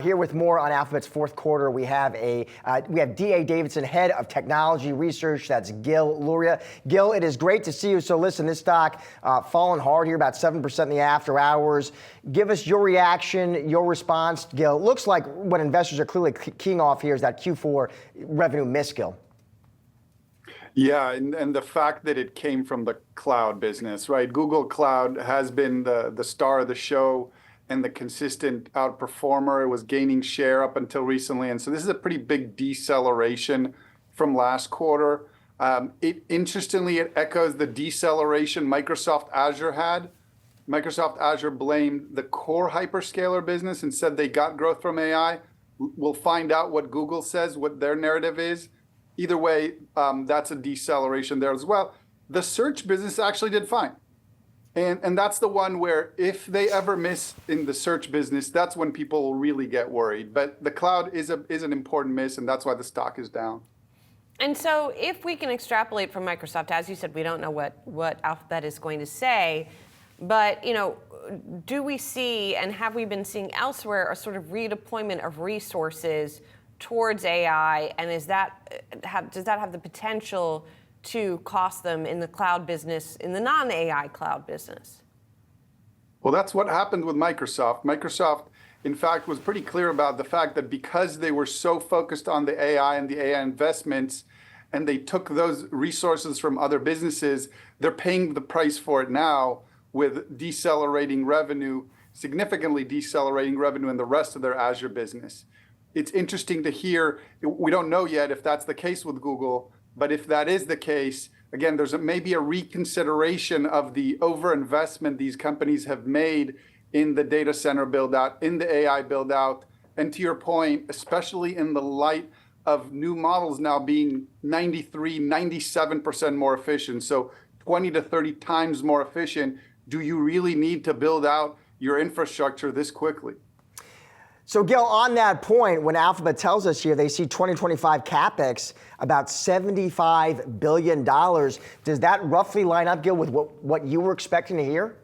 Here with more on Alphabet's fourth quarter, we have D.A. Davidson, head of technology research. That's Gil Luria. Gil, it is great to see you. So listen, this stock fallen hard here, about 7% in the after hours. Give us your reaction, your response, Gil. It looks like what investors are clearly keying off here is that Q4 revenue miss, Gil. Yeah, and the fact that it came from the cloud business, right? Google Cloud has been the star of the show and the consistent outperformer. It was gaining share up until recently. And so this is a pretty big deceleration from last quarter. Interestingly, it echoes the deceleration Microsoft Azure had. Microsoft Azure blamed the core hyperscaler business and said they got growth from AI. We'll find out what Google says, what their narrative is. Either way, that's a deceleration there as well. The search business actually did fine. And that's the one where if they ever miss in the search business, that's when people will really get worried. But the cloud is an important miss, and that's why the stock is down. And so if we can extrapolate from Microsoft, as you said, we don't know what Alphabet is going to say. But, do we see, and have we been seeing elsewhere, a sort of redeployment of resources towards AI? And does that have the potential to cost them in the cloud business, in the non-AI cloud business? Well, that's what happened with Microsoft. Microsoft, in fact, was pretty clear about the fact that because they were so focused on the AI and the AI investments, and they took those resources from other businesses, they're paying the price for it now with decelerating revenue, significantly decelerating revenue in the rest of their Azure business. It's interesting to hear, we don't know yet if that's the case with Google, but if that is the case, again, there's maybe a reconsideration of the overinvestment these companies have made in the data center build out, in the AI build out. And to your point, especially in the light of new models now being 93, 97% more efficient, so 20 to 30 times more efficient, do you really need to build out your infrastructure this quickly? So, Gil, on that point, when Alphabet tells us here they see 2025 CapEx about $75 billion, does that roughly line up, Gil, with what you were expecting to hear?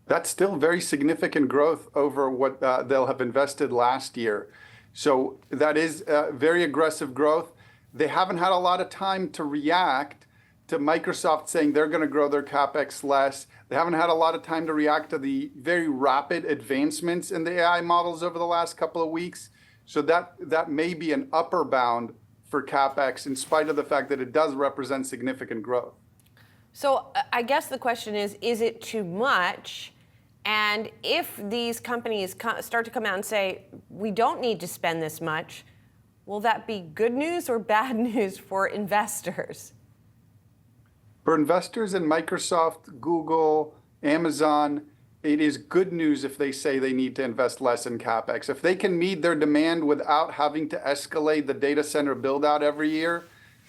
That's still very significant growth over what they'll have invested last year. So that is very aggressive growth. They haven't had a lot of time to react to Microsoft saying they're going to grow their CapEx less. They haven't had a lot of time to react to the very rapid advancements in the AI models over the last couple of weeks. So that may be an upper bound for CapEx in spite of the fact that it does represent significant growth. So I guess the question is it too much? And if these companies start to come out and say, we don't need to spend this much, will that be good news or bad news for investors? For investors in Microsoft, Google, Amazon, it is good news if they say they need to invest less in CapEx. If they can meet their demand without having to escalate the data center build out every year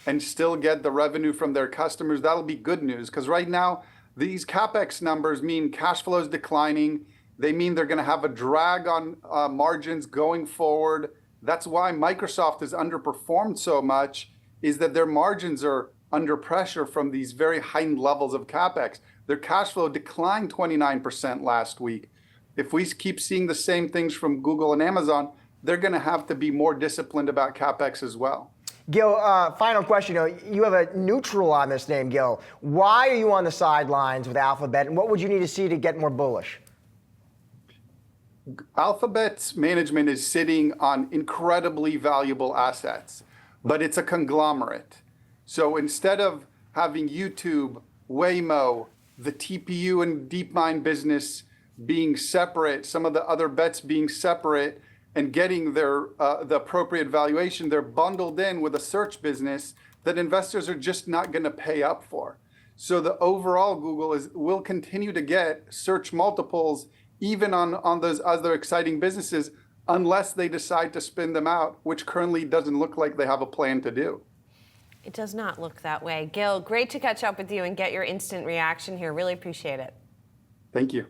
and still get the revenue from their customers, that'll be good news. Because right now, these CapEx numbers mean cash flow is declining. They mean they're going to have a drag on margins going forward. That's why Microsoft has underperformed so much, is that their margins are under pressure from these very high levels of CapEx. Their cash flow declined 29% last week. If we keep seeing the same things from Google and Amazon, they're going to have to be more disciplined about CapEx as well. Gil, final question. You have a neutral on this name, Gil. Why are you on the sidelines with Alphabet, and what would you need to see to get more bullish? Alphabet's management is sitting on incredibly valuable assets, but it's a conglomerate. So instead of having YouTube, Waymo, the TPU and DeepMind business being separate, some of the other bets being separate, and getting their the appropriate valuation, they're bundled in with a search business that investors are just not going to pay up for. So the overall Google will continue to get search multiples even on those other exciting businesses unless they decide to spin them out, which currently doesn't look like they have a plan to do. It does not look that way. Gil, great to catch up with you and get your instant reaction here. Really appreciate it. Thank you.